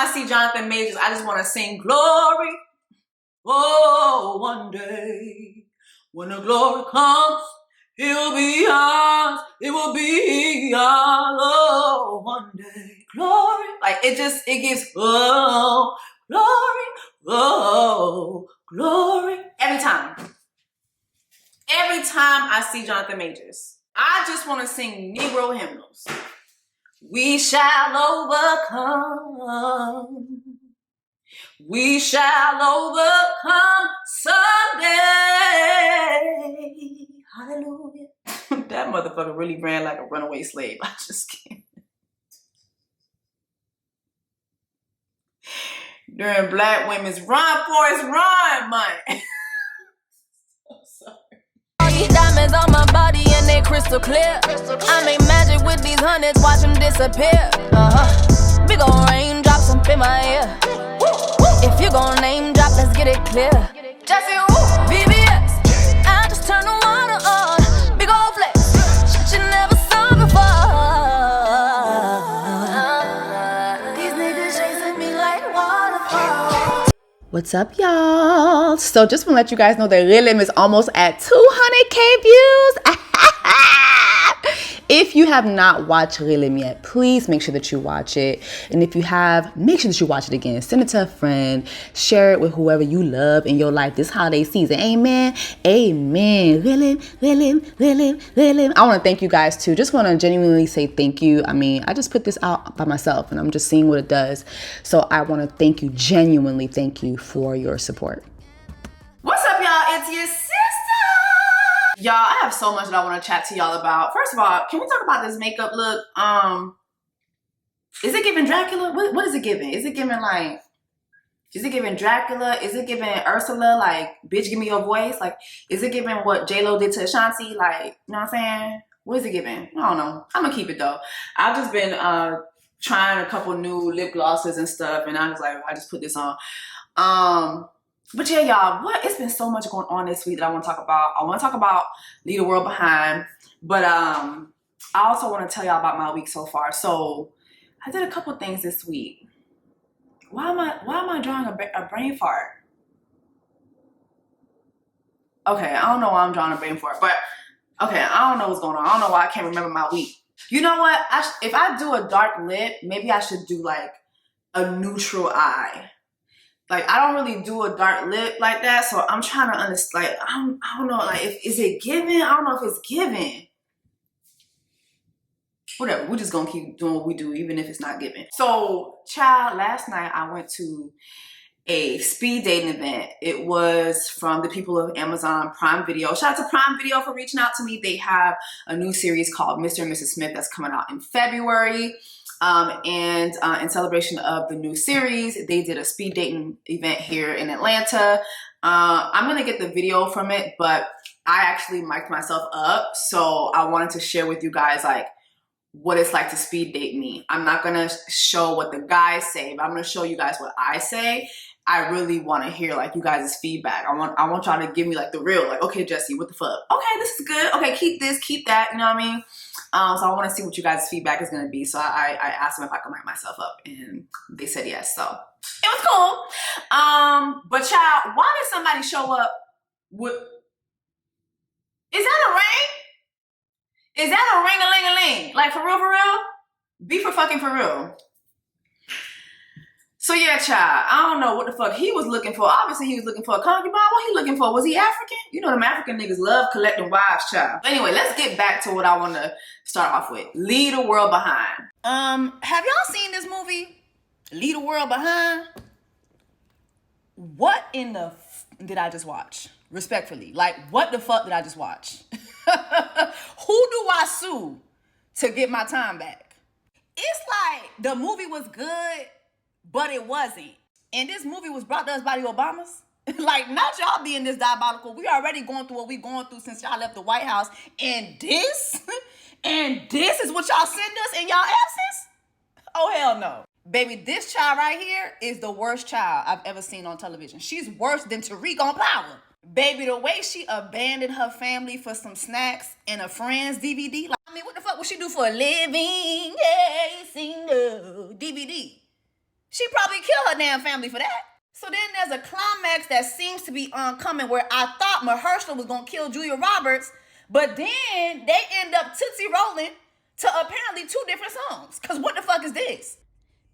I see Jonathan Majors, I just want to sing glory. Oh, one day when the glory comes, it will be ours. It will be ours. Oh, one day, glory. Like it gives oh glory, oh glory every time. Every time I see Jonathan Majors, I just want to sing Negro hymnals. We shall overcome. We shall overcome someday. Hallelujah. That motherfucker really ran like a runaway slave. I just can't. During Black Women's Run, Forrest, Run, man. These diamonds on my body and they crystal clear. I make magic with these hundreds, watch them disappear. Big ol' raindrops up in my ear. If you gon' name drop, let's get it clear. Jessie Woo, VBS. I just turn the water on. Big ol' flex, shit you never saw before. These niggas chasing me like waterfalls. What's up, y'all? So just want to let you guys know that RELEM is almost at 200K views. If you have not watched RELEM yet, please make sure that you watch it. And if you have, make sure that you watch it again. Send it to a friend. Share it with whoever you love in your life this holiday season. Amen. Amen. RELEM, RELEM, RELEM, RELEM. I want to thank you guys too. Just want to genuinely say thank you. I mean, I just put this out by myself and I'm just seeing what it does. So I want to thank you, genuinely thank you for your support. What's up, y'all? It's your sister. Y'all, I have so much that I want to chat to y'all about. First of all, can we talk about this makeup look? Is it giving Dracula? What is it giving? Is it giving like, is it giving Dracula? Is it giving Ursula? Like, bitch, give me your voice? Like, is it giving what J-Lo did to Ashanti? Like, you know what I'm saying? What is it giving? I don't know. I'm gonna keep it though. I've just been trying a couple new lip glosses and stuff, and I was like, I just put this on. But yeah, y'all, it's been so much going on this week that I want to talk about. I want to talk about Leave the World Behind, but I also want to tell y'all about my week so far. So I did a couple things this week. Why am I drawing a brain fart? Okay, I don't know why I'm drawing a brain fart, but okay, I don't know what's going on. I don't know why I can't remember my week. You know what? If I do a dark lip, maybe I should do like a neutral eye. Like, I don't really do a dark lip like that, so I'm trying to understand, like, I don't know, like, is it giving? I don't know if it's giving. Whatever, we're just gonna keep doing what we do, even if it's not giving. So, child, last night I went to a speed dating event. It was from the people of Amazon Prime Video. Shout out to Prime Video for reaching out to me. They have a new series called Mr. and Mrs. Smith that's coming out in February. In celebration of the new series, they did a speed dating event here in Atlanta. I'm gonna get the video from it, but I actually mic'd myself up, so I wanted to share with you guys like what it's like to speed date me. I'm not gonna show what the guys say, but I'm gonna show you guys what I say. I really want to hear like you guys' feedback. I want y'all to give me like the real, like, okay, Jessie, what the fuck? Okay, this is good. Okay, keep this, keep that. You know what I mean? So I want to see what you guys' feedback is going to be. So I asked them if I could mic myself up, and they said yes. So it was cool. But child, why did somebody show up with? Is that a ring? Is that a ring-a-ling-a-ling? Like for real, for real? Be for fucking for real. So yeah, child, I don't know what the fuck he was looking for. Obviously, he was looking for a concubine. What he looking for? Was he African? You know them African niggas love collecting wives, child. But anyway, let's get back to what I want to start off with. Leave the World Behind. Have y'all seen this movie? Leave the World Behind? What in the did I just watch? Respectfully, like what the fuck did I just watch? Who do I sue to get my time back? It's like the movie was good, but it wasn't. And this movie was brought to us by the Obamas. Like, not y'all being this diabolical. We already going through what we going through since y'all left the White House. And this is what y'all send us in y'all absence? Oh, hell no. Baby, this child right here is the worst child I've ever seen on television. She's worse than Tariq on Power. Baby, the way she abandoned her family for some snacks and a friend's DVD. Like, I mean, what the fuck would she do for a living? Yeah, single DVD. She probably killed her damn family for that. So then there's a climax that seems to be oncoming where I thought Mahershala was gonna kill Julia Roberts, but then they end up Tootsie rolling to apparently 2 different songs. Cause what the fuck is this?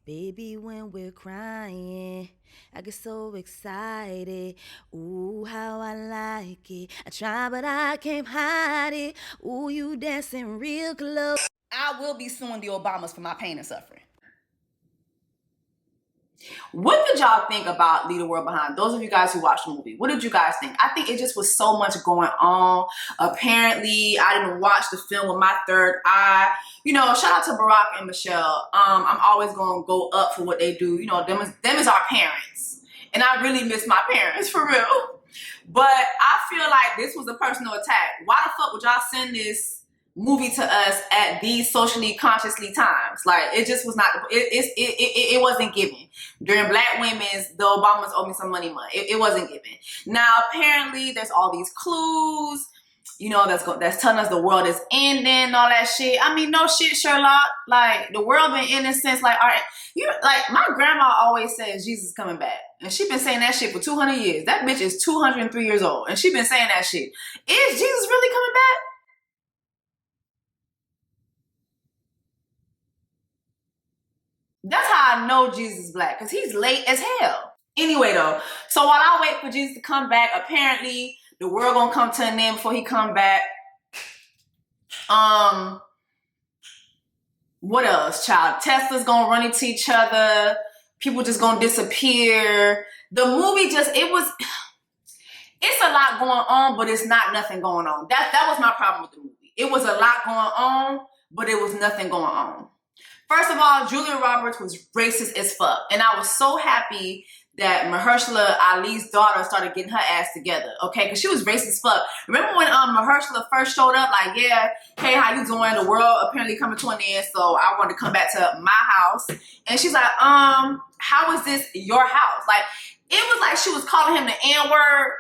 Baby, when we're crying, I get so excited. Ooh, how I like it. I try, but I can't hide it. Ooh, you dancing real close. I will be suing the Obamas for my pain and suffering. What did y'all think about Leave the World Behind? Those of you guys who watched the movie, what did you guys think? I think it just was so much going on. Apparently, I didn't watch the film with my third eye. You know, shout out to Barack and Michelle. I'm always going to go up for what they do. You know, them is our parents. And I really miss my parents, for real. But I feel like this was a personal attack. Why the fuck would y'all send this movie to us at these socially consciously times? Like, it just was not, it wasn't given. During Black Women's, the Obamas owe me some money. It wasn't given. Now, apparently, there's all these clues, you know, that's telling us the world is ending, all that shit. I mean, no shit, Sherlock. Like, the world been ending since, like, all right, like, my grandma always says Jesus is coming back. And she been saying that shit for 200 years. That bitch is 203 years old. And she been saying that shit. Is Jesus really coming back? That's how I know Jesus is black, because he's late as hell. Anyway, though, so while I wait for Jesus to come back, apparently the world gonna come to an end before he come back. What else, child? Tesla's gonna run into each other. People just gonna disappear. The movie just, it's a lot going on, but it's not nothing going on. That was my problem with the movie. It was a lot going on, but it was nothing going on. First of all, Julia Roberts was racist as fuck. And I was so happy that Mahershala Ali's daughter started getting her ass together, okay? Because she was racist as fuck. Remember when Mahershala first showed up? Like, yeah, hey, how you doing? The world apparently coming to an end, so I wanted to come back to my house. And she's like, how is this your house? Like, it was like she was calling him the N-word,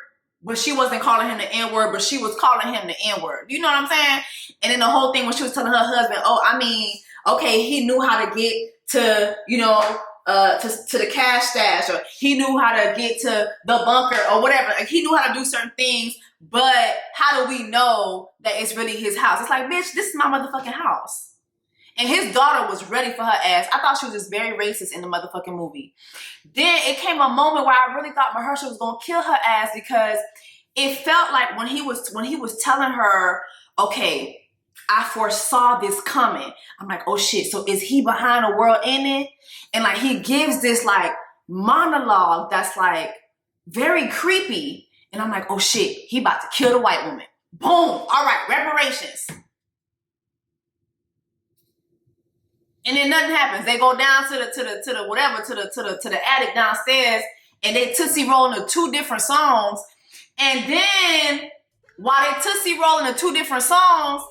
but she wasn't calling him the N-word, but she was calling him the N-word. You know what I'm saying? And then the whole thing when she was telling her husband, oh, I mean, okay, he knew how to get to, you know, to the cash stash, or he knew how to get to the bunker or whatever. Like, he knew how to do certain things, but how do we know that it's really his house? It's like, bitch, this is my motherfucking house. And his daughter was ready for her ass. I thought she was just very racist in the motherfucking movie. Then it came a moment where I really thought Mahershala was gonna kill her ass, because it felt like when he was telling her, okay, I foresaw this coming. I'm like, oh shit, so is he behind the world ending? And like, he gives this like monologue that's like very creepy. And I'm like, oh shit, he about to kill the white woman. Boom, all right, reparations. And then nothing happens. They go down to the attic downstairs, and they Tootsie rolling to 2 different songs. And then while they Tootsie rolling to 2 different songs,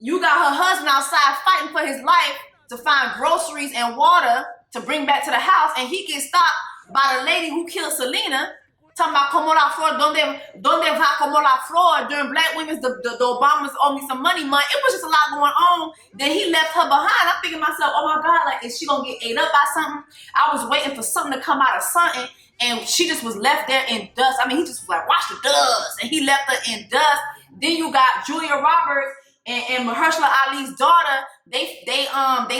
you got her husband outside fighting for his life to find groceries and water to bring back to the house, and he gets stopped by the lady who killed Selena, talking about como la flor, donde va como la flor. During Black Women's, the Obamas owe me some money. It was just a lot going on. Then he left her behind. I'm thinking to myself, oh my God, like, is she gonna get ate up by something? I was waiting for something to come out of something, and she just was left there in dust. I mean, he just was like, watch the dust, and he left her in dust. Then you got Julia Roberts and Mahershala Ali's daughter, they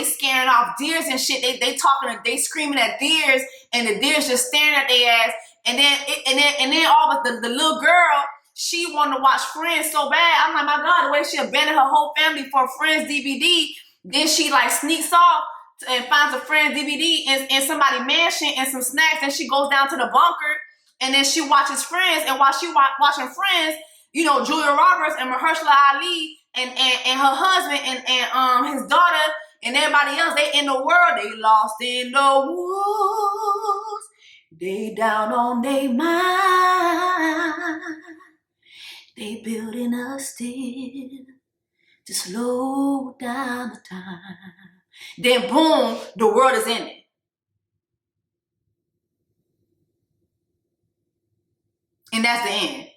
scaring off deers and shit. They screaming at deers, and the deers just staring at their ass. And then all of the little girl, she wanted to watch Friends so bad. I'm like, my God, the way she abandoned her whole family for a Friends DVD. Then she like sneaks off and finds a Friends DVD in somebody's mansion and some snacks. And she goes down to the bunker, and then she watches Friends. And while she watching Friends, you know, Julia Roberts and Mahershala Ali and her husband and his daughter and everybody else, they in the world, they lost in the woods, they down on their mind, they building a still to slow down the time. Then boom, the world is ending. And that's the end.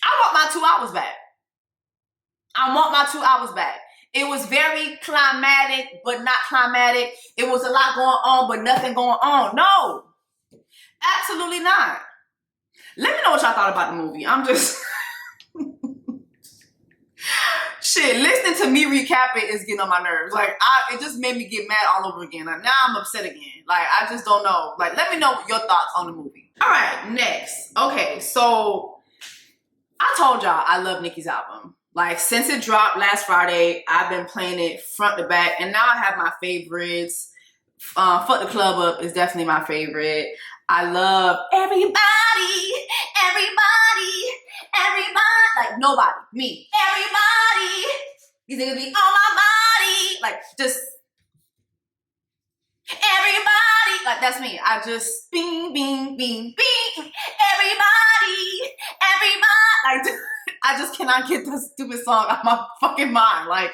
I want my 2 hours back. I want my 2 hours back. It was very climatic, but not climatic. It was a lot going on, but nothing going on. No, absolutely not. Let me know what y'all thought about the movie. I'm just... Shit, listening to me recap it is getting on my nerves. Like, it just made me get mad all over again. Like, now I'm upset again. Like, I just don't know. Like, let me know your thoughts on the movie. All right, next. Okay, so I told y'all I love Nicki's album. Like, since it dropped last Friday, I've been playing it front to back, and now I have my favorites. Fuck the Club Up is definitely my favorite. I love everybody. Like, nobody. Me. Everybody. These niggas be on my body. Like, just everybody. Like, that's me. I just bing, bing, bing, bing. Everybody. Like, I just cannot get this stupid song out of my fucking mind. Like,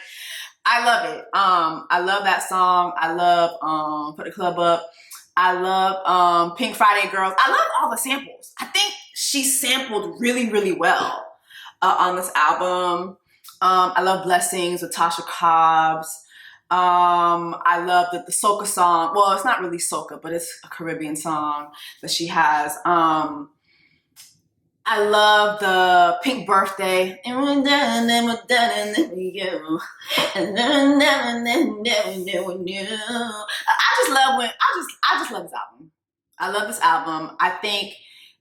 I love it. I love that song. I love Put the Club Up. I love Pink Friday Girls. I love all the samples. I think she sampled really, really well on this album. I love Blessings with Tasha Cobbs. I love the soca song. Well, it's not really soca, but it's a Caribbean song that she has. I love the Pink Birthday. And we're done, and we're done, and then we go. And then I just love this album. I love this album. I think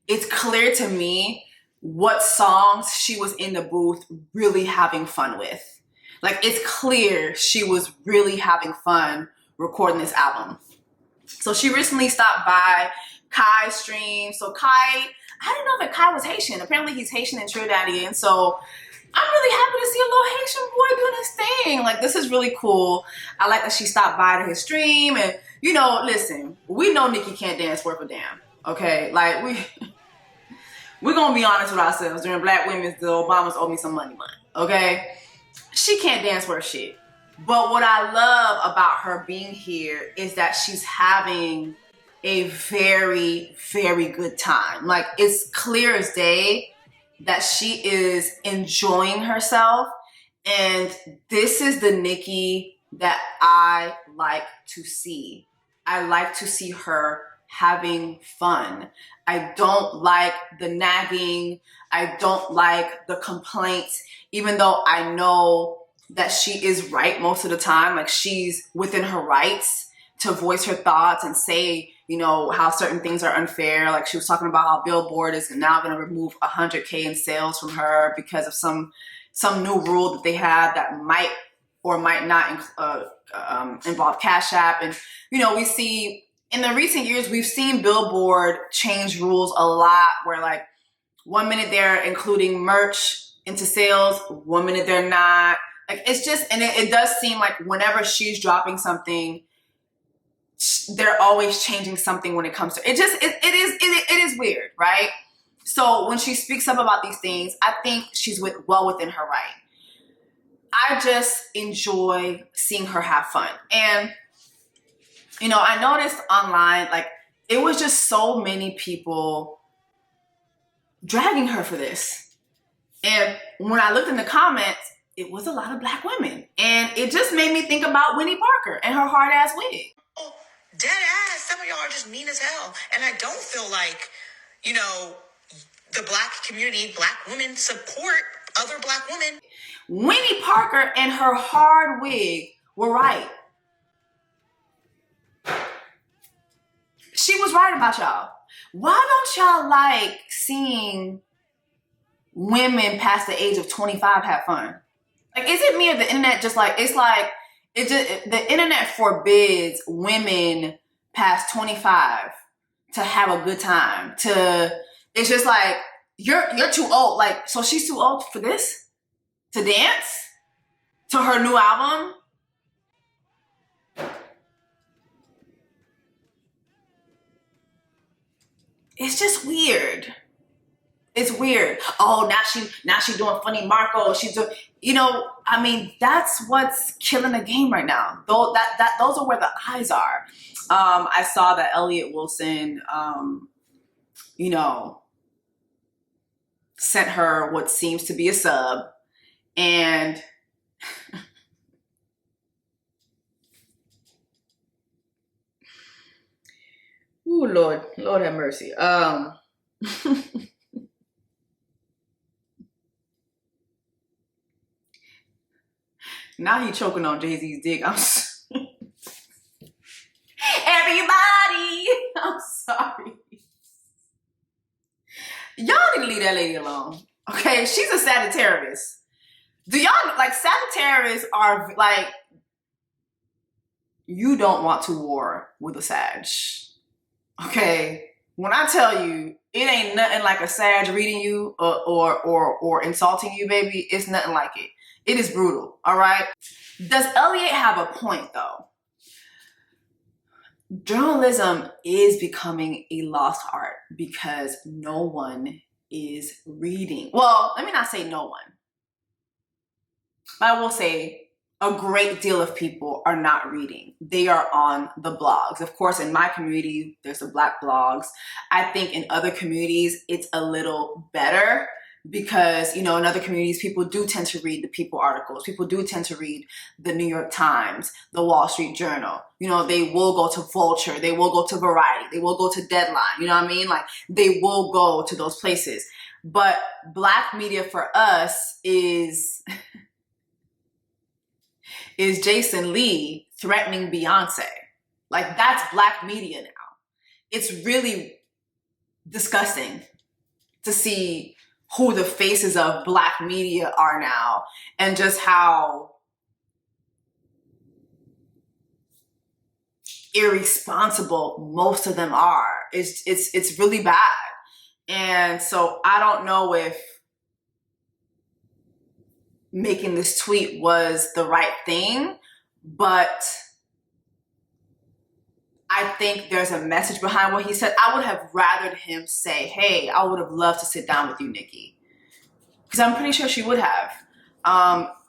it's clear to me what songs she was in the booth really having fun with. Like, it's clear she was really having fun recording this album. So she recently stopped by Kai's stream. So Kai, I didn't know that Kai was Haitian. Apparently he's Haitian and Trinidadian. So I'm really happy to see a little Haitian boy doing his thing. Like, this is really cool. I like that she stopped by to his stream. And, you know, listen, we know Nicki can't dance worth a damn. Okay? Like, we're going to be honest with ourselves. During Black Women's, the Obamas owe me some money. Okay? She can't dance worth shit. But what I love about her being here is that she's having a very, very good time. Like, it's clear as day that she is enjoying herself. And this is the Nicki that I like to see. I like to see her having fun. I don't like the nagging. I don't like the complaints, even though I know that she is right most of the time. Like, she's within her rights to voice her thoughts and say, you know, how certain things are unfair. Like, she was talking about how Billboard is now going to remove 100K in sales from her because of some new rule that they have that might or might not involve Cash App. And, you know, we see in the recent years, we've seen Billboard change rules a lot where, like, 1 minute they're including merch into sales, 1 minute they're not. Like, it's just, and it does seem like whenever she's dropping something, they're always changing something when it comes to it. It is weird, right? So when she speaks up about these things, I think she's well within her right. I just enjoy seeing her have fun. And, you know, I noticed online, like, it was just so many people dragging her for this. And when I looked in the comments, it was a lot of Black women. And it just made me think about Winnie Parker and her hard ass wig. Dead ass. Some of y'all are just mean as hell. And I don't feel like, you know, the Black community, Black women support other Black women. Winnie Parker and her hard wig were right. She was right about y'all. Why don't y'all like seeing women past the age of 25 have fun? Like, is it me or the internet just like, it's like, the internet forbids women past 25 to have a good time. It's just like, you're too old. Like, so she's too old for this? To dance? To her new album? It's just weird. It's weird. Oh, now she doing funny Marco. She's doing, you know, I mean, that's what's killing the game right now. Those are where the eyes are. I saw that Elliott Wilson, you know, sent her what seems to be a sub, and Lord have mercy. Now he choking on Jay-Z's dick. Everybody, I'm sorry. Y'all need to leave that lady alone. Okay, she's a Sagittarius. Do y'all, like, Sagittarius are like, you don't want to war with a Sag. Okay? When I tell you, it ain't nothing like a Sag reading you or insulting you, baby. It's nothing like it. It is brutal, all right? Does Elliot have a point, though? Journalism is becoming a lost art because no one is reading. Well, let me not say no one. But I will say a great deal of people are not reading. They are on the blogs. Of course, in my community, there's the Black blogs. I think in other communities, it's a little better because, you know, in other communities, people do tend to read the People articles. People do tend to read the New York Times, the Wall Street Journal. You know, they will go to Vulture. They will go to Variety. They will go to Deadline. You know what I mean? Like, they will go to those places. But Black media for us is Jason Lee threatening Beyonce. Like, that's Black media now. It's really disgusting to see who the faces of Black media are now and just how irresponsible most of them are. It's really bad. And so I don't know if making this tweet was the right thing, but I think there's a message behind what he said. I would have rathered him say, hey, I would have loved to sit down with you, Nicki. Because I'm pretty sure she would have.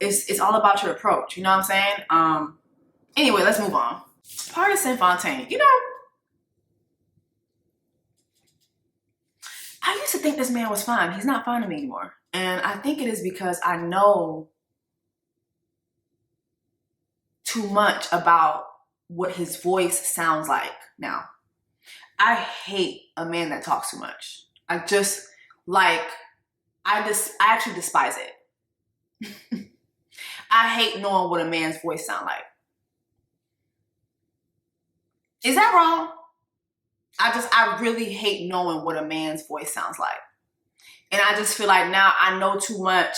It's all about your approach. You know what I'm saying? Anyway, let's move on. Partisan Fontaine. You know, I used to think this man was fine. He's not fine to me anymore. And I think it is because I know too much about what his voice sounds like now. I hate a man that talks too much. I actually despise it. I hate knowing what a man's voice sounds like. Is that wrong? I really hate knowing what a man's voice sounds like. And I just feel like now I know too much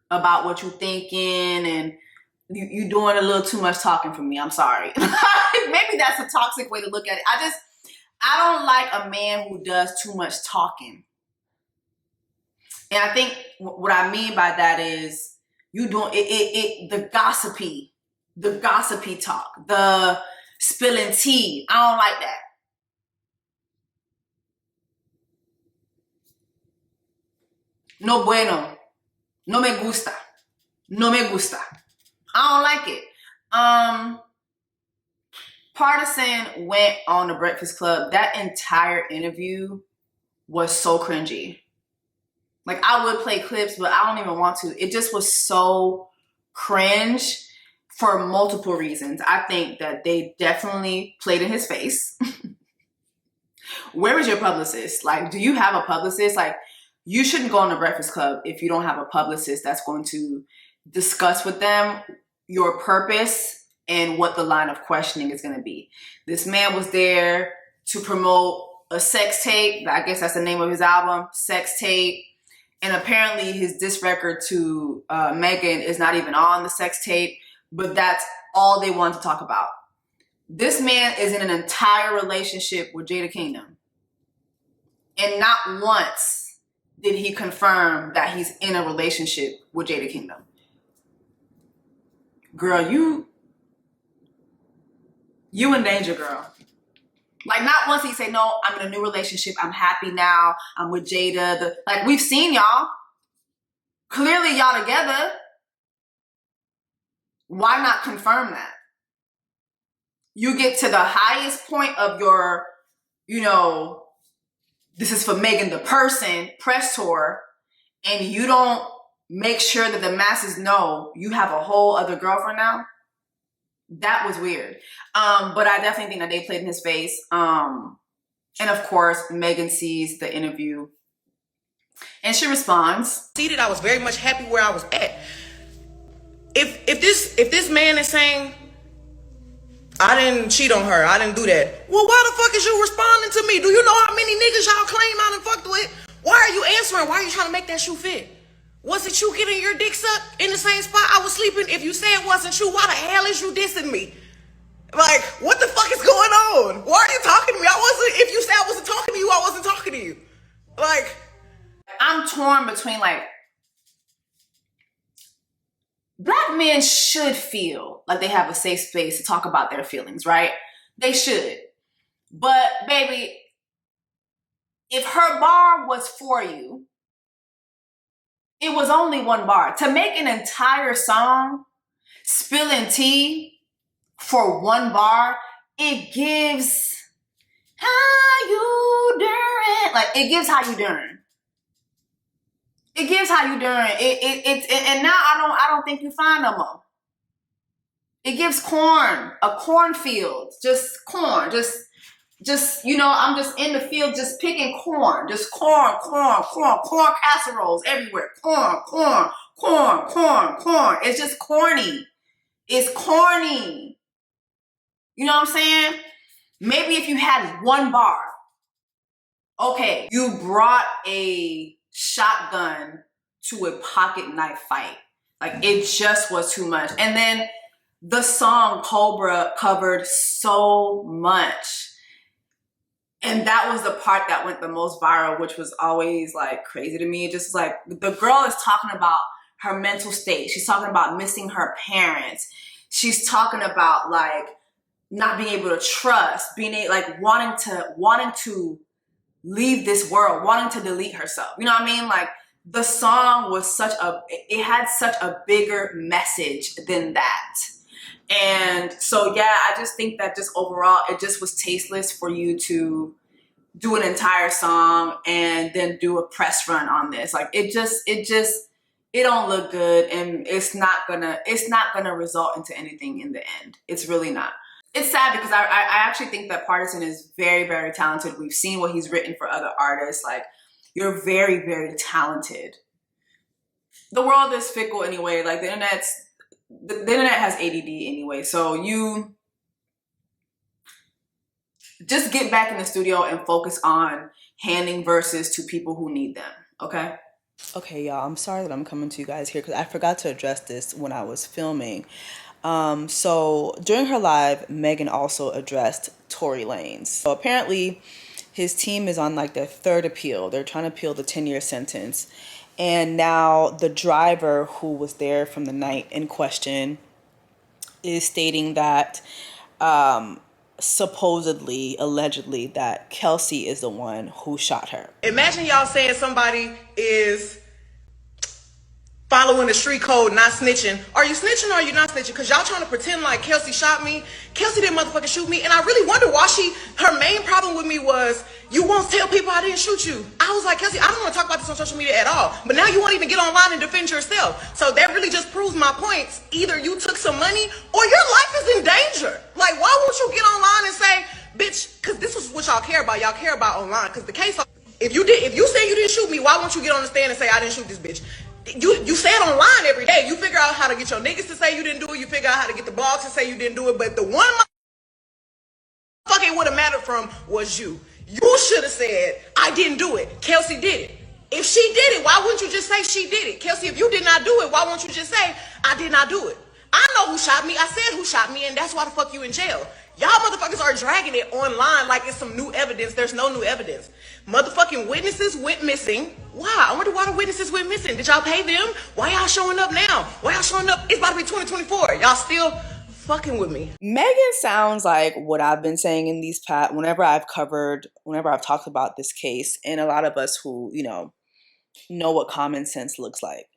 about what you're thinking and you doing a little too much talking for me. I'm sorry. Maybe that's a toxic way to look at it. I don't like a man who does too much talking. And I think what I mean by that is you doing the gossipy talk, the spilling tea. I don't like that. No bueno. No me gusta. No me gusta. I don't like it. Partisan went on the Breakfast Club. That entire interview was so cringy. Like, I would play clips, but I don't even want to. It just was so cringe for multiple reasons. I think that they definitely played in his face. Where is your publicist? Like, do you have a publicist? Like, you shouldn't go on the Breakfast Club if you don't have a publicist that's going to discuss with them your purpose and what the line of questioning is going to be. This man was there to promote a sex tape. I guess that's the name of his album, Sex Tape. And apparently his diss record to Megan is not even on the sex tape, but that's all they want to talk about. This man is in an entire relationship with Jada Kingdom. And not once did he confirm that he's in a relationship with Jada Kingdom. Girl, you in danger, girl. Like, not once he say, no, I'm in a new relationship. I'm happy now. I'm with Jada. Like, we've seen y'all. Clearly, y'all together. Why not confirm that? You get to the highest point of your, you know, this is for Megan the person press tour, and you don't make sure that the masses know you have a whole other girlfriend now. That was weird. But I definitely think that they played in his face. And of course, Megan sees the interview and she responds. I was very much happy where I was at. If this man is saying, I didn't cheat on her, I didn't do that, well, why the fuck is you responding to me? Do you know how many niggas y'all claim I done fucked with? Why are you answering? Why are you trying to make that shoe fit? Was it you getting your dick sucked in the same spot I was sleeping? If you say it wasn't you, why the hell is you dissing me? Like, what the fuck is going on? Why are you talking to me? If you say I wasn't talking to you, I wasn't talking to you. Like, I'm torn between, like, Black men should feel like they have a safe space to talk about their feelings, right? They should. But, baby, if her bar was for you, it was only one bar. To make an entire song spilling tea for one bar, it gives how you doing. Like, it gives how you doing. It gives how you doing. And now I don't think you fine no more. It gives corn, a cornfield, just corn, just, you know, I'm just in the field just picking corn, just corn casseroles everywhere. Corn. It's just corny. It's corny. You know what I'm saying? Maybe if you had one bar, okay, you brought a shotgun to a pocket knife fight. Like, it just was too much. And then the song Cobra covered so much. And that was the part that went the most viral, which was always like crazy to me. Just like, the girl is talking about her mental state. She's talking about missing her parents. She's talking about like not being able to trust, like wanting to leave this world, wanting to delete herself. You know what I mean? Like, the song was it had such a bigger message than that. And so, yeah, I just think that just overall, it just was tasteless for you to do an entire song and then do a press run on this. Like, it don't look good, and it's not gonna result into anything in the end. It's really not. It's sad because I actually think that Partisan is very, very talented. We've seen what he's written for other artists. Like, you're very, very talented. The world is fickle anyway. Like, the internet has ADD anyway. So you just get back in the studio and focus on handing verses to people who need them. Okay? Okay, y'all, I'm sorry that I'm coming to you guys here because I forgot to address this when I was filming. So during her live, Megan also addressed Tory Lanez. So apparently his team is on like their third appeal. They're trying to appeal the 10-year sentence. And now the driver who was there from the night in question is stating that supposedly, allegedly, that Kelsey is the one who shot her. Imagine y'all saying somebody is following the street code, not snitching. Are you snitching or are you not snitching? Because y'all trying to pretend like Kelsey shot me. Kelsey didn't motherfucking shoot me. And I really wonder why her main problem with me was, you won't tell people I didn't shoot you. I was like, Kelsey, I don't want to talk about this on social media at all. But now you won't even get online and defend yourself. So that really just proves my points. Either you took some money or your life is in danger. Like, why won't you get online and say, bitch, because this is what y'all care about. Y'all care about online. Because the case, if you say you didn't shoot me, why won't you get on the stand and say I didn't shoot this bitch? You say it online every day. You figure out how to get your niggas to say you didn't do it. You figure out how to get the blogs to say you didn't do it. But the one motherfucker it would have mattered from was you. You should have said, I didn't do it. Kelsey did it. If she did it, why wouldn't you just say she did it? Kelsey, if you did not do it, why won't you just say, I did not do it? I know who shot me. I said who shot me, and that's why the fuck you in jail. Y'all motherfuckers are dragging it online like it's some new evidence. There's no new evidence. Motherfucking witnesses went missing. Why? I wonder why the witnesses went missing. Did y'all pay them? Why y'all showing up now? Why y'all showing up? It's about to be 2024. Y'all still fucking with me. Megan sounds like what I've been saying in these whenever I've talked about this case, and a lot of us who, know what common sense looks like.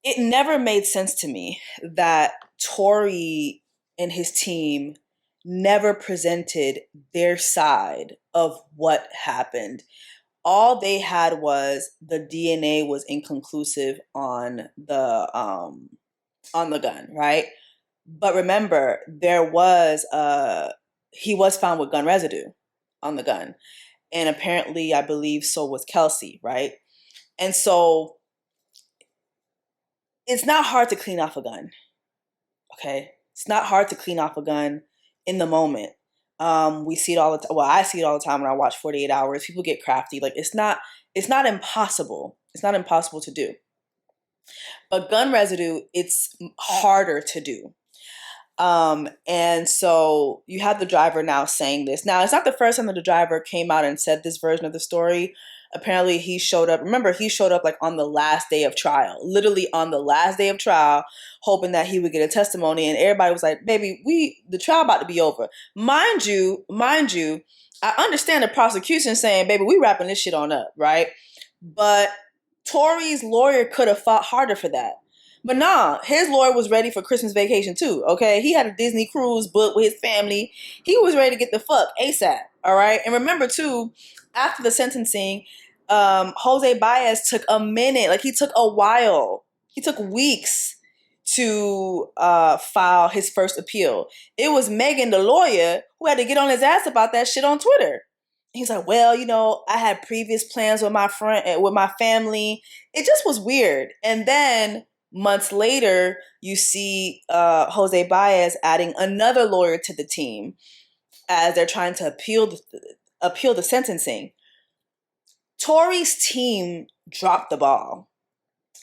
It never made sense to me that Tory and his team never presented their side of what happened. All they had was the DNA was inconclusive on the gun, right? But remember, he was found with gun residue. on the gun. And apparently, I believe so was Kelsey, right? And so it's not hard to clean off a gun, okay? It's not hard to clean off a gun in the moment. We see it all the time. Well, I see it all the time when I watch 48 Hours. People get crafty. Like, it's not impossible. It's not impossible to do. But gun residue, it's harder to do. And so you have the driver now saying this. Now, it's not the first time that the driver came out and said this version of the story. Apparently he showed up. Remember, he showed up like on the last day of trial, literally on the last day of trial, hoping that he would get a testimony. And everybody was like, baby, the trial about to be over. Mind you, I understand the prosecution saying, baby, we wrapping this shit on up, right? But Tory's lawyer could have fought harder for that. But nah, his lawyer was ready for Christmas vacation too, okay? He had a Disney cruise booked with his family. He was ready to get the fuck ASAP, all right? And remember too, after the sentencing, Jose Baez took a minute. Like, he took a while. He took weeks to file his first appeal. It was Megan, the lawyer, who had to get on his ass about that shit on Twitter. He's like, well, you know, I had previous plans with my friend, with my family. It just was weird. And then months later, you see Jose Baez adding another lawyer to the team as they're trying to appeal the sentencing. Tory's team dropped the ball.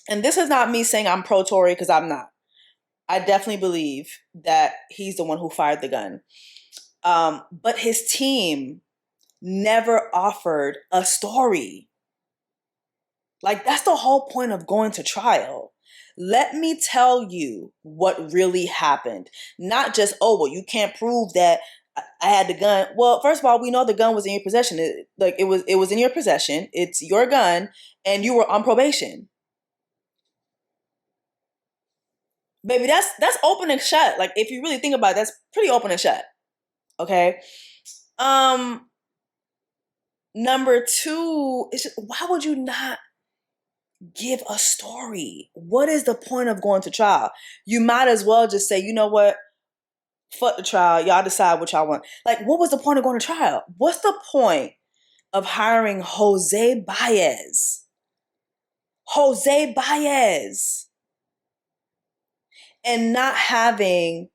And this is not me saying I'm pro Tory, because I'm not. I definitely believe that he's the one who fired the gun. But his team never offered a story. Like, that's the whole point of going to trial. Let me tell you what really happened. Not just, oh, well, you can't prove that I had the gun. Well, first of all, we know the gun was in your possession. It was in your possession. It's your gun, and you were on probation. Baby, that's open and shut. Like, if you really think about it, that's pretty open and shut. Okay? Number two is just, why would you not give a story? What is the point of going to trial? You might as well just say, you know what? Fuck the trial. Y'all decide what y'all want. Like, what was the point of going to trial? What's the point of hiring Jose Baez? Jose Baez. And not having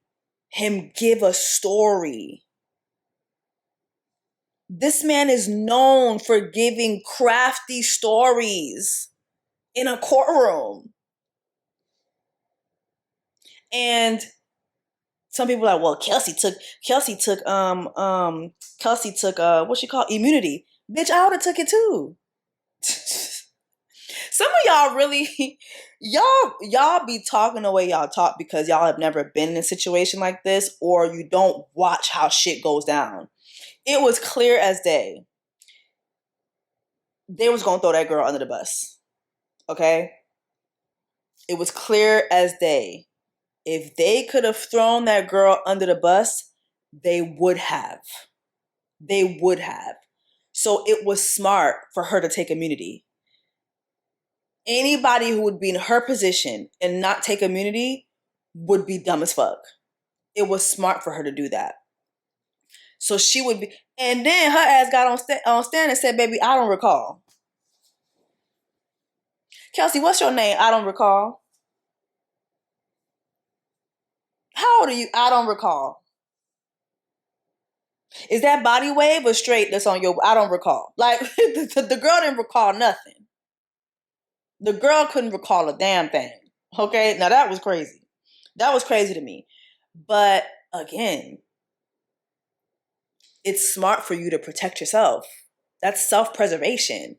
him give a story. This man is known for giving crafty stories in a courtroom. And some people are like, well, Kelsey took immunity. Bitch, I would have took it too. Some of y'all really, y'all be talking the way y'all talk because y'all have never been in a situation like this, or you don't watch how shit goes down. It was clear as day. They was gonna throw that girl under the bus. Okay? It was clear as day. If they could have thrown that girl under the bus, they would have. They would have. So it was smart for her to take immunity. Anybody who would be in her position and not take immunity would be dumb as fuck. It was smart for her to do that. So she would be, and then her ass got on stand and said, baby, I don't recall. Kelsey, what's your name? I don't recall. How old are you? I don't recall. Is that body wave or straight that's on your, I don't recall. Like, the girl didn't recall nothing. The girl couldn't recall a damn thing. Okay? Now that was crazy. That was crazy to me. But again, it's smart for you to protect yourself. That's self-preservation.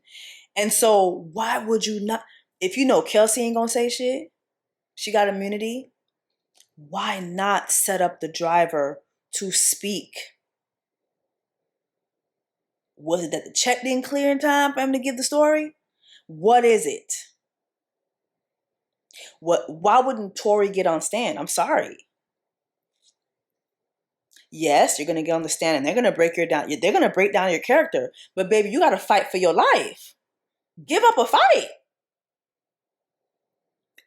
And so why would you not, if you know Kelsey ain't gonna say shit, she got immunity, why not set up the driver to speak? Was it that the check didn't clear in time for him to give the story? What is it? Why wouldn't Tory get on stand? I'm sorry. Yes, you're gonna get on the stand and they're gonna break down your character. But baby, you gotta fight for your life. Give up a fight.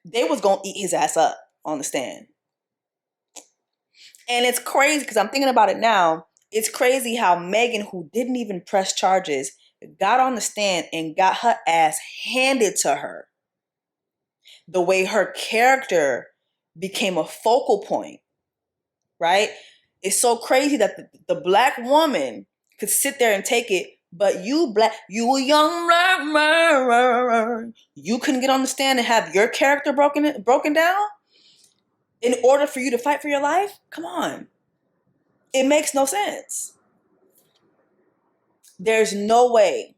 They was gonna eat his ass up on the stand. And it's crazy because I'm thinking about it now. It's crazy how Megan, who didn't even press charges, got on the stand and got her ass handed to her. The way her character became a focal point, right? It's so crazy that the black woman could sit there and take it, but you a young black man, you couldn't get on the stand and have your character broken down in order for you to fight for your life? Come on. It makes no sense. There's no way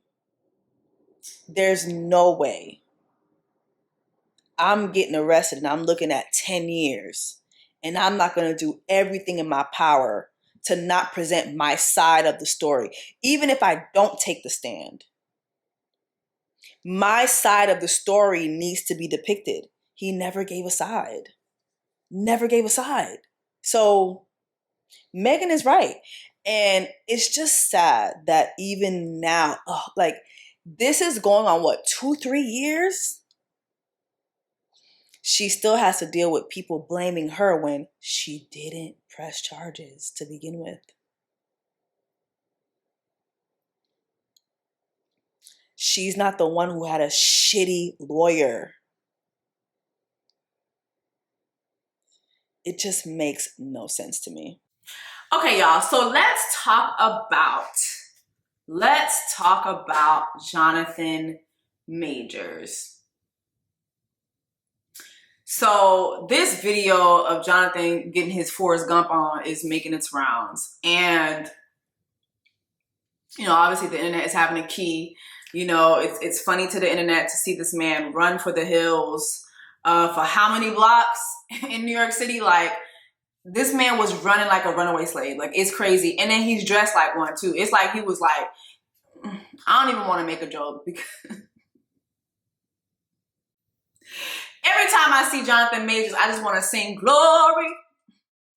I'm getting arrested and I'm looking at 10 years and I'm not going to do everything in my power to not present my side of the story. Even if I don't take the stand, my side of the story needs to be depicted. He never gave a side. Never gave a side. So Megan is right. And it's just sad that even now, like, this is going on, what, 2-3 years? She still has to deal with people blaming her when she didn't press charges to begin with. She's not the one who had a shitty lawyer. It just makes no sense to me. Okay, y'all, so let's talk about Jonathan Majors. So this video of Jonathan getting his Forrest Gump on is making its rounds. And, you know, obviously the internet is having a key. You know, it's funny to the internet to see this man run for the hills for how many blocks in New York City? Like, this man was running like a runaway slave. Like, it's crazy. And then he's dressed like one too. It's like he was like, I don't even want to make a joke because every time I see Jonathan Majors, I just want to sing glory.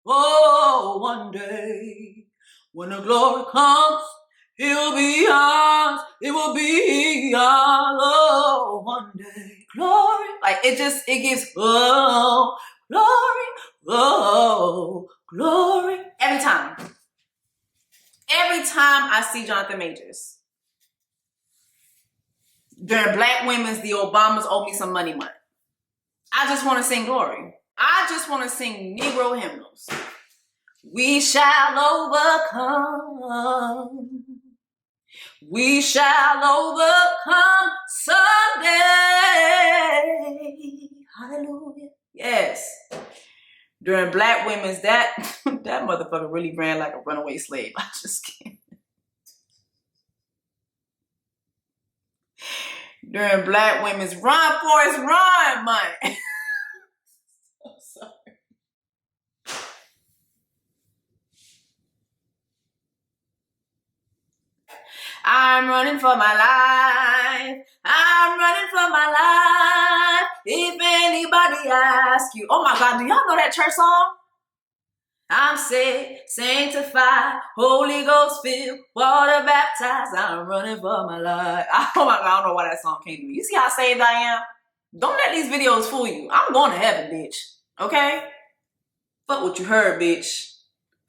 Oh, one day when the glory comes, he'll be ours. It will be ours. Oh, one day, glory. Like, it gives, oh, glory. Oh, glory. Every time I see Jonathan Majors. During Black Women's, the Obamas owe me some money. I just want to sing glory. I just want to sing Negro hymnals. We shall overcome. We shall overcome someday. Hallelujah. Yes. During Black Women's, that motherfucker really ran like a runaway slave. I just can't. During Black Women's, run, Forrest, run, man. So sorry. I'm running for my life. I'm running for my life. If anybody asks you, oh my God, do y'all know that church song? I'm saved, sanctified, Holy Ghost filled, water baptized. I'm running for my life. Oh my God, I don't know why that song came to me. You see how saved I am? Don't let these videos fool you. I'm going to heaven, bitch. Okay? Fuck what you heard, bitch.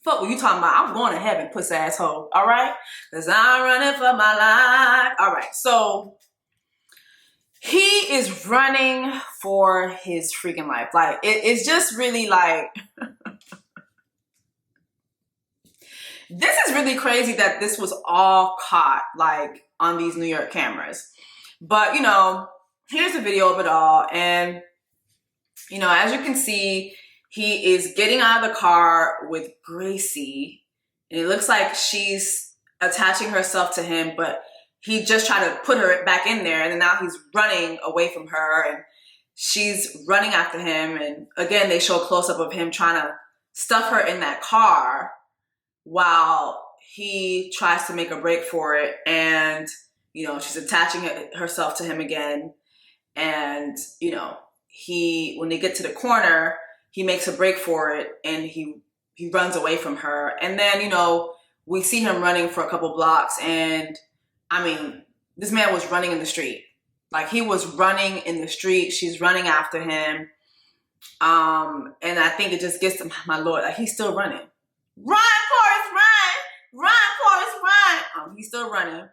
Fuck what you talking about. I'm going to heaven, pussy asshole. All right? Because I'm running for my life. All right. So he is running for his freaking life. Like, it's just really like... This is really crazy that this was all caught, like, on these New York cameras. But, you know, here's the video of it all. And, you know, as you can see, he is getting out of the car with Gracie. And it looks like she's attaching herself to him, but he just tried to put her back in there. And then now he's running away from her. And she's running after him. And, again, they show a close-up of him trying to stuff her in that car while he tries to make a break for it. And, you know, she's attaching herself to him again. And, you know, when they get to the corner, he makes a break for it and he runs away from her. And then, you know, we see him running for a couple blocks. And, I mean, this man was running in the street. Like, he was running in the street. She's running after him. And I think it just gets to my Lord. Like, he's still running. Run, Forrest, run! He's still running.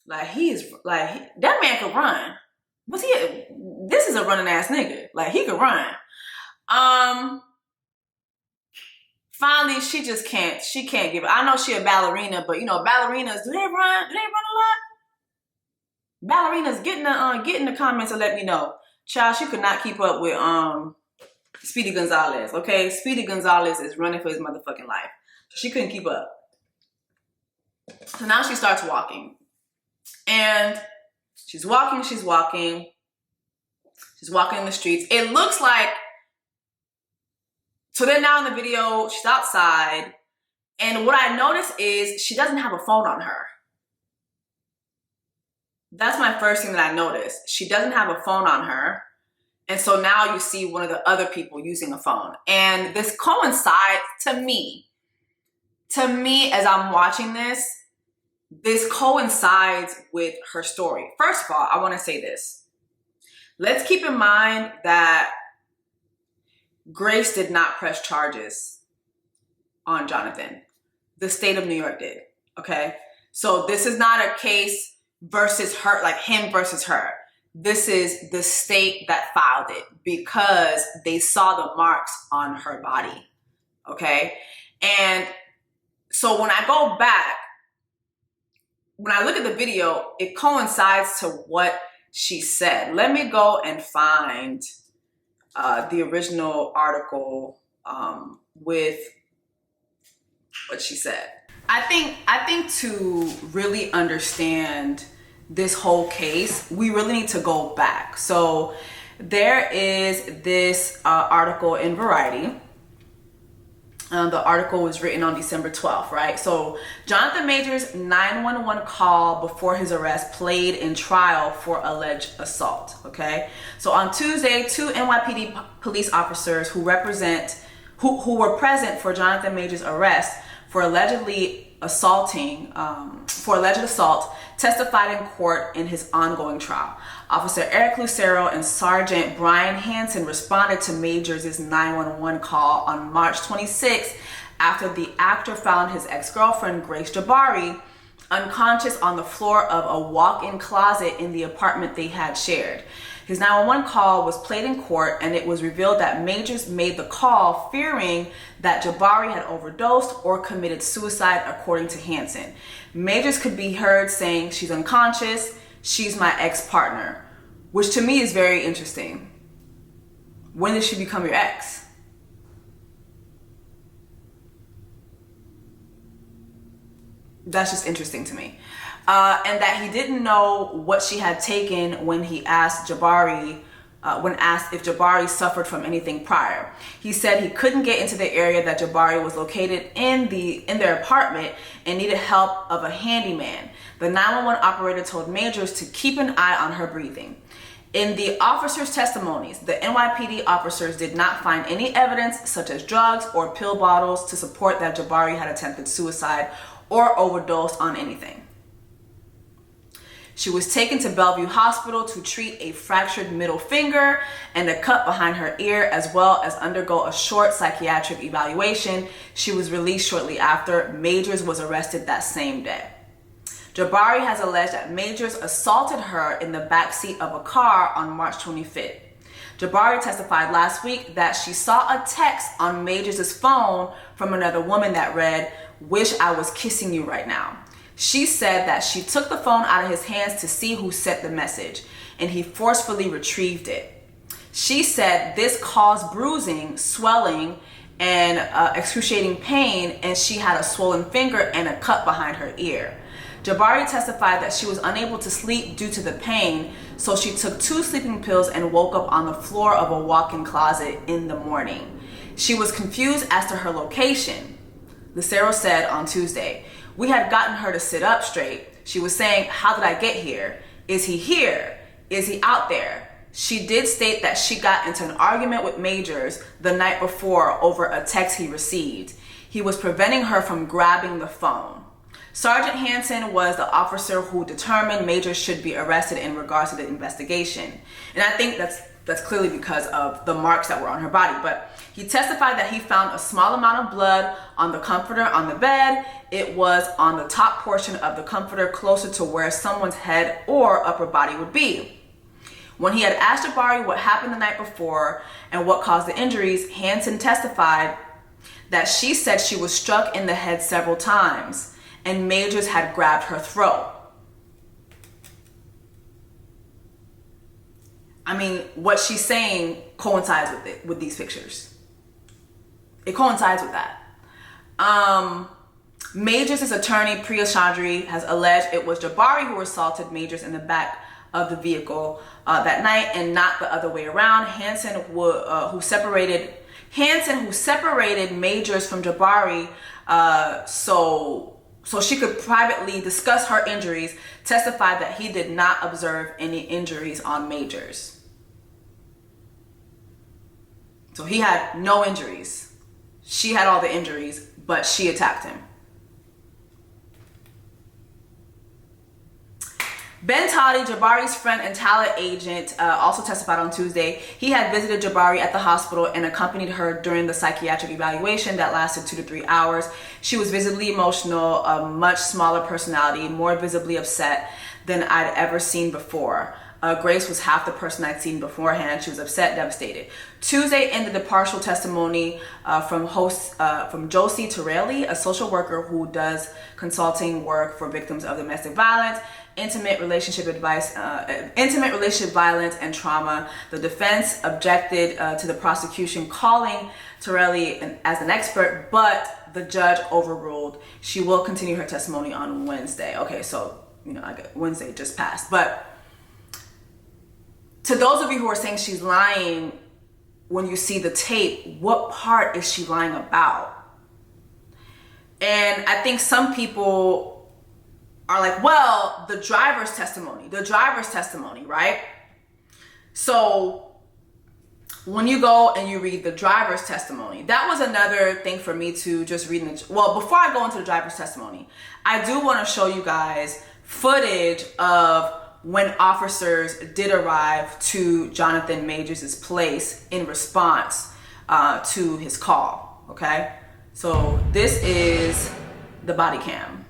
Like, that man could run. This is a running ass nigga. Like, he could run. Finally, she can't give it. I know she a ballerina, but you know, ballerinas, do they run? Do they run a lot? Ballerinas, get in the comments and let me know. Child, she could not keep up with Speedy Gonzalez, okay? Speedy Gonzalez is running for his motherfucking life. She couldn't keep up. So now she starts walking. And she's walking in the streets. It looks like, so then now in the video, she's outside. And what I notice is she doesn't have a phone on her. That's my first thing that I noticed. She doesn't have a phone on her. And so now you see one of the other people using a phone. And this coincides to me as I'm watching this coincides with her story. First of all, I want to say this. Let's keep in mind that Grace did not press charges on Jonathan. The state of New York did, okay? So this is not a case versus her, like him versus her. This is the state that filed it because they saw the marks on her body, okay? And so when I go back, when I look at the video, it coincides to what she said. Let me go and find the original article with what she said. I think to really understand this whole case, we really need to go back. So there is this article in Variety. The article was written on December 12th, right? So Jonathan Majors' 911 call before his arrest played in trial for alleged assault, okay? So on Tuesday, 2 NYPD police officers who were present for Jonathan Majors' arrest for alleged assault testified in court in his ongoing trial. Officer Eric Lucero and Sergeant Brian Hansen responded to Majors' 911 call on March 26th after the actor found his ex-girlfriend, Grace Jabari, unconscious on the floor of a walk-in closet in the apartment they had shared. His 911 call was played in court, and it was revealed that Majors made the call fearing that Jabari had overdosed or committed suicide, according to Hansen. Majors could be heard saying, "She's unconscious, she's my ex-partner," which to me is very interesting. When did she become your ex? That's just interesting to me. And that he didn't know what she had taken when he asked Jabari, when asked if Jabari suffered from anything prior. He said he couldn't get into the area that Jabari was located in their apartment and needed help of a handyman. The 911 operator told Majors to keep an eye on her breathing. In the officers' testimonies, the NYPD officers did not find any evidence such as drugs or pill bottles to support that Jabari had attempted suicide or overdosed on anything. She was taken to Bellevue Hospital to treat a fractured middle finger and a cut behind her ear, as well as undergo a short psychiatric evaluation. She was released shortly after. Majors was arrested that same day. Jabari has alleged that Majors assaulted her in the backseat of a car on March 25th. Jabari testified last week that she saw a text on Majors' phone from another woman that read, "Wish I was kissing you right now." She said that she took the phone out of his hands to see who sent the message, and he forcefully retrieved it. She said this caused bruising, swelling, and excruciating pain, and she had a swollen finger and a cut behind her ear. Jabari testified that she was unable to sleep due to the pain, so she took 2 sleeping pills and woke up on the floor of a walk-in closet in the morning. She was confused as to her location. Lucero said on Tuesday, "We had gotten her to sit up straight. She was saying, 'How did I get here? Is he here? Is he out there?' She did state that she got into an argument with Majors the night before over a text he received. He was preventing her from grabbing the phone." Sergeant Hansen was the officer who determined Majors should be arrested in regards to the investigation. And I think that's that's clearly because of the marks that were on her body. But he testified that he found a small amount of blood on the comforter on the bed. It was on the top portion of the comforter, closer to where someone's head or upper body would be. When he had asked Jabari what happened the night before and what caused the injuries, Hansen testified that she said she was struck in the head several times and Majors had grabbed her throat. I mean, what she's saying coincides with it, with these pictures. It coincides with that. Majors' attorney, Priya Chaudhry, has alleged it was Jabari who assaulted Majors in the back of the vehicle that night and not the other way around. Hansen, who separated Majors from Jabari so she could privately discuss her injuries, testified that he did not observe any injuries on Majors. So he had no injuries. She had all the injuries, but she attacked him. Ben Toddy, Jabari's friend and talent agent, also testified on Tuesday. He had visited Jabari at the hospital and accompanied her during the psychiatric evaluation that lasted 2 to 3 hours. She was visibly emotional, a much smaller personality, more visibly upset than I'd ever seen before. Grace was half the person I'd seen beforehand. She was upset, devastated. Tuesday ended the partial testimony from Josie Torelli, a social worker who does consulting work for victims of domestic violence, intimate relationship violence and trauma. The defense objected to the prosecution calling Torelli as an expert, but the judge overruled. She will continue her testimony on Wednesday. Okay, so Wednesday just passed, but to those of you who are saying she's lying when you see the tape, what part is she lying about? And I think some people are like, well, the driver's testimony, right? So when you go and you read the driver's testimony, that was another thing for me to just read. Well, before I go into the driver's testimony, I do want to show you guys footage of when officers did arrive to Jonathan Majors' place in response to his call, okay? So this is the body cam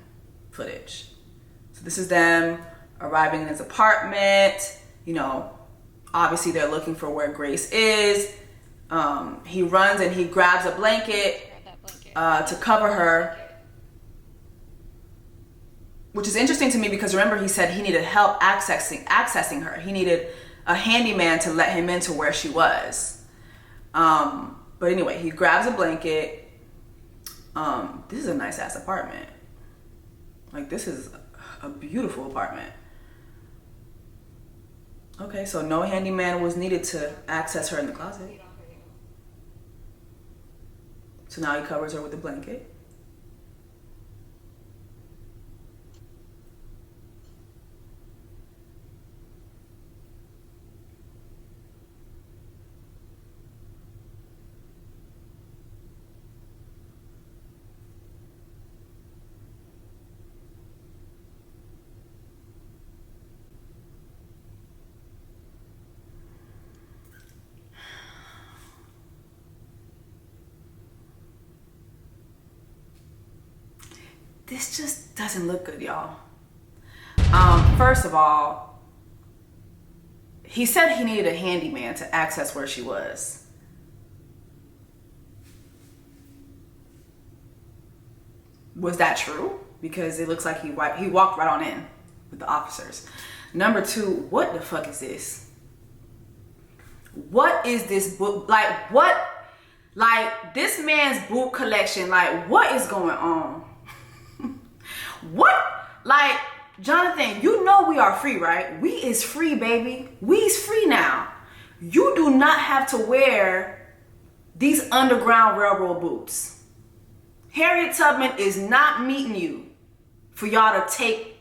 footage. So this is them arriving in his apartment. Obviously they're looking for where Grace is. He runs and he grabs a blanket to cover her. Which is interesting to me because remember he said he needed help accessing her. He needed a handyman to let him into where she was. But anyway, he grabs a blanket. This is a nice ass apartment. Like, this is a beautiful apartment. Okay, so no handyman was needed to access her in the closet. So now he covers her with a blanket. This just doesn't look good, y'all. First of all, he said he needed a handyman to access where she was. Was that true? Because it looks like he walked right on in with the officers. Number two, what the fuck is this? What is this book? Like, what? Like, this man's boot collection, like, what is going on? What? Like, Jonathan, you know we are free, right? We is free, baby. We's free now. You do not have to wear these Underground Railroad boots. Harriet Tubman is not meeting you for y'all to take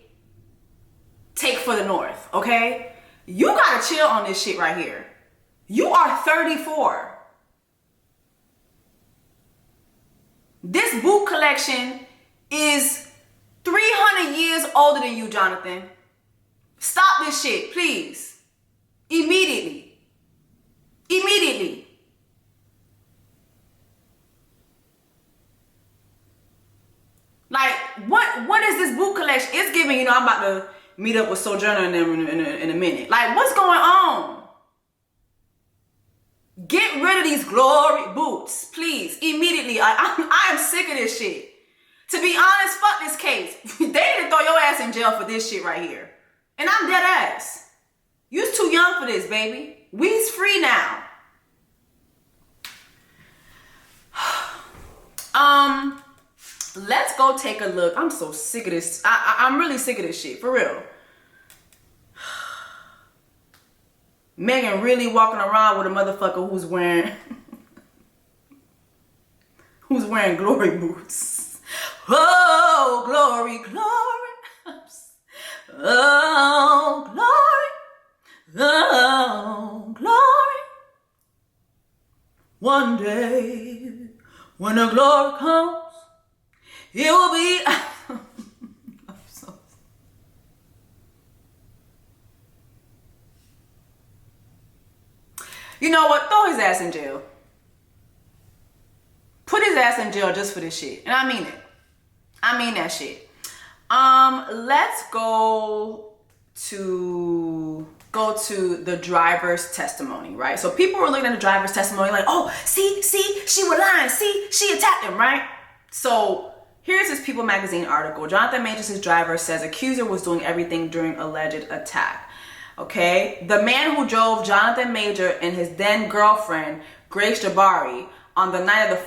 for the North, okay? You gotta chill on this shit right here. You are 34. This boot collection is 300 years older than you, Jonathan. Stop this shit, please. Immediately. Immediately. Like, what is this boot collection? It's giving, you know, I'm about to meet up with Sojourner in a minute. Like, what's going on? Get rid of these glory boots, please, immediately. I am sick of this shit. To be honest, fuck this case. They need to throw your ass in jail for this shit right here. And I'm dead ass. You's too young for this, baby. We's free now. Let's go take a look. I'm so sick of this. I'm really sick of this shit, for real. Megan really walking around with a motherfucker who's wearing glory boots. Oh, glory, glory. Oh, glory. Oh, glory. One day when the glory comes, it will be. I'm so. You know what? Throw his ass in jail. Put his ass in jail just for this shit. And I mean it. I mean that shit. Let's go to the driver's testimony, right? So people were looking at the driver's testimony like, oh, see, she was lying. See, she attacked him, right? So here's this People magazine article. Jonathan Majors' driver says accuser was doing everything during alleged attack. Okay, the man who drove Jonathan Major and his then girlfriend Grace Jabari on the night of the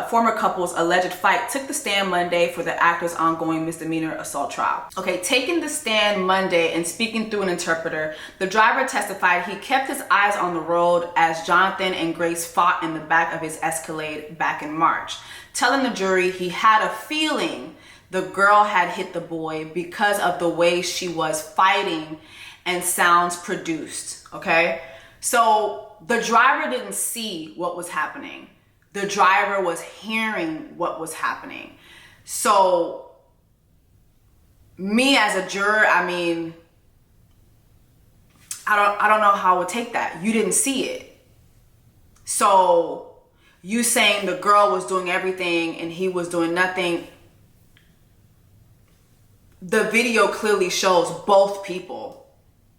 former couple's alleged fight took the stand Monday for the actor's ongoing misdemeanor assault trial. Okay, taking the stand Monday and speaking through an interpreter, the driver testified he kept his eyes on the road as Jonathan and Grace fought in the back of his Escalade back in March, telling the jury he had a feeling the girl had hit the boy because of the way she was fighting and sounds produced. Okay, so the driver didn't see what was happening. The driver was hearing what was happening. So me as a juror, I mean, I don't know how I would take that. You didn't see it. So you saying the girl was doing everything and he was doing nothing. The video clearly shows both people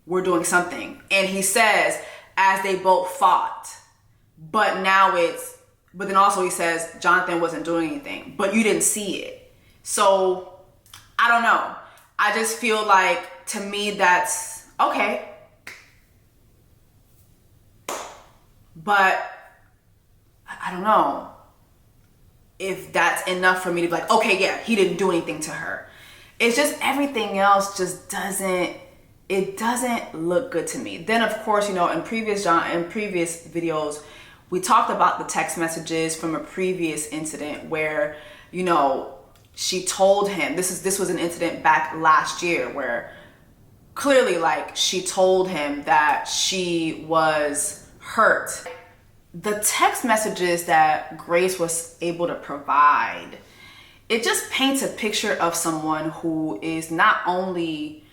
were doing something. And he says, as they both fought, but then also he says Jonathan wasn't doing anything, but you didn't see it. So I don't know. I just feel like, to me, that's okay. But I don't know if that's enough for me to be like, okay, yeah, he didn't do anything to her. It's just everything else just doesn't look good to me. Then of course, you know, in previous videos, we talked about the text messages from a previous incident where, you know, she told him, this was an incident back last year where clearly, like, she told him that she was hurt. The text messages that Grace was able to provide, it just paints a picture of someone who is not only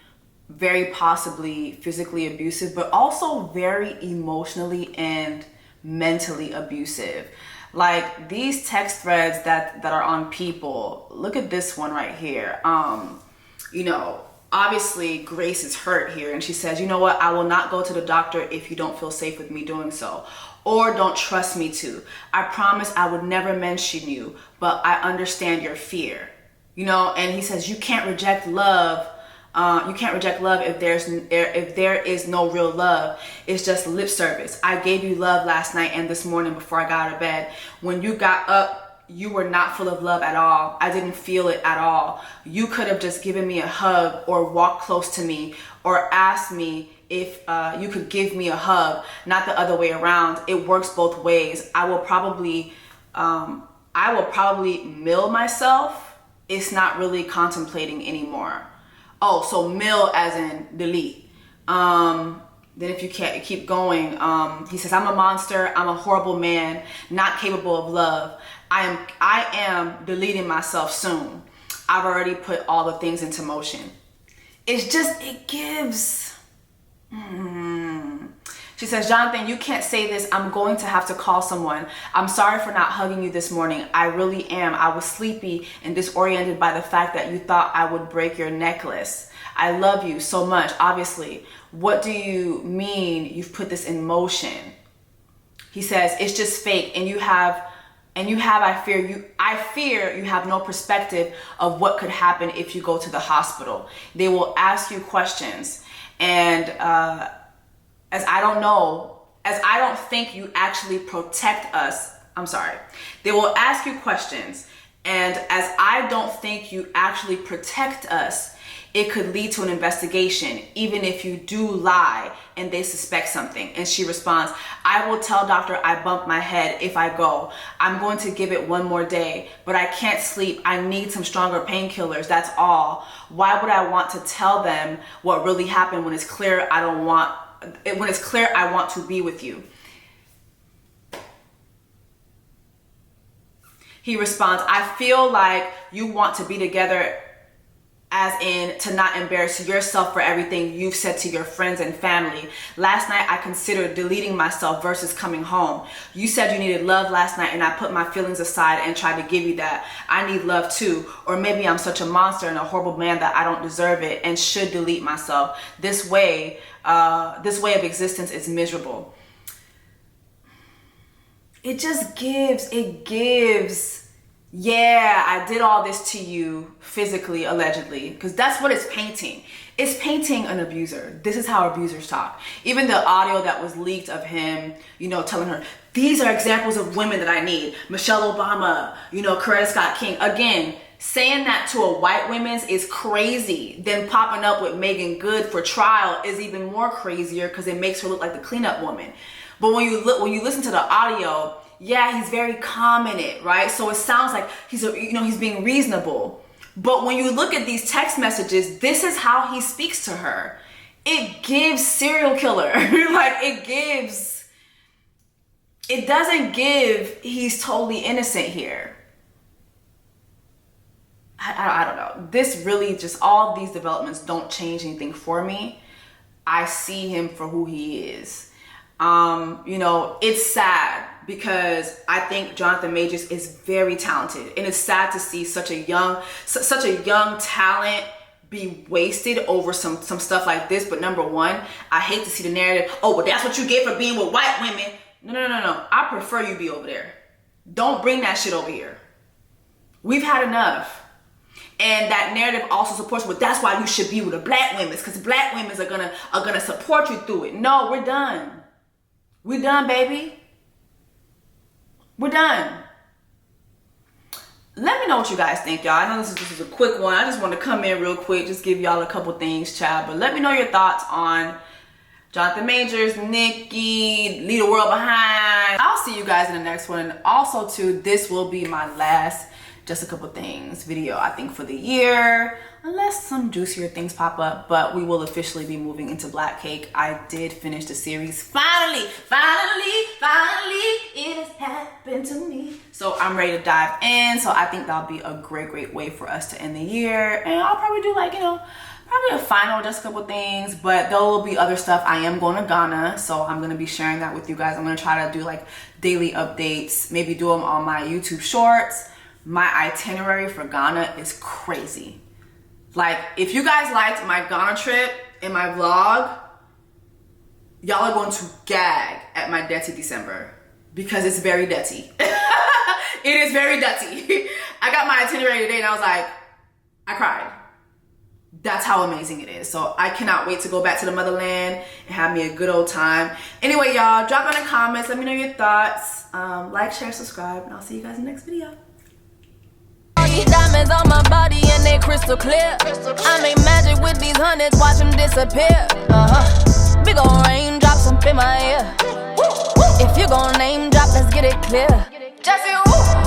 very possibly physically abusive, but also very emotionally and mentally abusive. Like these text threads that are on People, look at this one right here. You know, obviously Grace is hurt here and she says, you know what, I will not go to the doctor if you don't feel safe with me doing so, or don't trust me to. I promise I would never mention you, but I understand your fear. You know, and he says, you can't reject love. You can't reject love if there is no real love. It's just lip service. I gave you love last night and this morning before I got out of bed. When you got up, you were not full of love at all. I didn't feel it at all. You could have just given me a hug or walked close to me or asked me if you could give me a hug, not the other way around. It works both ways. I will probably mill myself. It's not really contemplating anymore. Oh, so mill as in delete. Then if you can't keep going, he says, I'm a monster. I'm a horrible man, not capable of love. I am deleting myself soon. I've already put all the things into motion. It's just, it gives, She says, Jonathan, you can't say this. I'm going to have to call someone. I'm sorry for not hugging you this morning. I really am. I was sleepy and disoriented by the fact that you thought I would break your necklace. I love you so much, obviously. What do you mean you've put this in motion? He says, it's just fake, and I fear you have no perspective of what could happen if you go to the hospital. They will ask you questions, and as I don't think you actually protect us. They will ask you questions, and as I don't think you actually protect us, it could lead to an investigation, even if you do lie and they suspect something. And she responds, I will tell doctor I bumped my head if I go. I'm going to give it one more day, but I can't sleep. I need some stronger painkillers, that's all. Why would I want to tell them what really happened when it's clear I want to be with you? He responds, I feel like you want to be together, as in to not embarrass yourself for everything you've said to your friends and family. Last night, I considered deleting myself versus coming home. You said you needed love last night, and I put my feelings aside and tried to give you that. I need love too. Or maybe I'm such a monster and a horrible man that I don't deserve it and should delete myself. This way of existence is miserable. It gives, yeah, I did all this to you physically, allegedly, because that's what it's painting. It's painting an abuser. This is how abusers talk. Even the audio that was leaked of him, telling her, these are examples of women that I need. Michelle Obama, Coretta Scott King. Again, saying that to a white woman is crazy. Then popping up with Megan Good for trial is even more crazier because it makes her look like the cleanup woman. But when you listen to the audio, yeah, he's very calm in it, right? So it sounds like he's being reasonable. But when you look at these text messages, this is how he speaks to her. It gives serial killer. It doesn't give he's totally innocent here. I don't know. This really just, all of these developments don't change anything for me. I see him for who he is. It's sad because I think Jonathan Majors is very talented, and it's sad to see such a young talent be wasted over some stuff like this. But number one, I hate to see the narrative, oh, well, that's what you get for being with white women. No. I prefer you be over there. Don't bring that shit over here. We've had enough. And that narrative also supports, well, that's why you should be with the black women, because black women are gonna support you through it. No, we're done. We're done, baby. We're done. Let me know what you guys think, y'all. I know this is a quick one. I just want to come in real quick, just give y'all a couple things, child. But let me know your thoughts on Jonathan Majors, Nicki, Leave the World Behind. I'll see you guys in the next one. Also, too, this will be my last Just a Couple Things video, I think, for the year, unless some juicier things pop up. But we will officially be moving into Black Cake. I did finish the series. Finally, it has happened to me. So I'm ready to dive in. So I think that'll be a great way for us to end the year. And I'll probably do probably a final Just a Couple Things, but there will be other stuff. I am going to Ghana, so I'm going to be sharing that with you guys. I'm going to try to do daily updates, maybe do them on my YouTube shorts. My itinerary for Ghana is crazy. If you guys liked my Ghana trip in my vlog, y'all are going to gag at my dirty December because it's very dirty. It is very dirty. I got my itinerary today and I was like, I cried. That's how amazing it is. So I cannot wait to go back to the motherland and have me a good old time. Anyway, y'all, drop in the comments. Let me know your thoughts. Like, share, subscribe, and I'll see you guys in the next video. Diamonds on my body and they crystal clear. I make magic with these hundreds, watch them disappear. Big ol' raindrops up in my ear. If you gon' name drop, let's get it clear. Jessie Woo.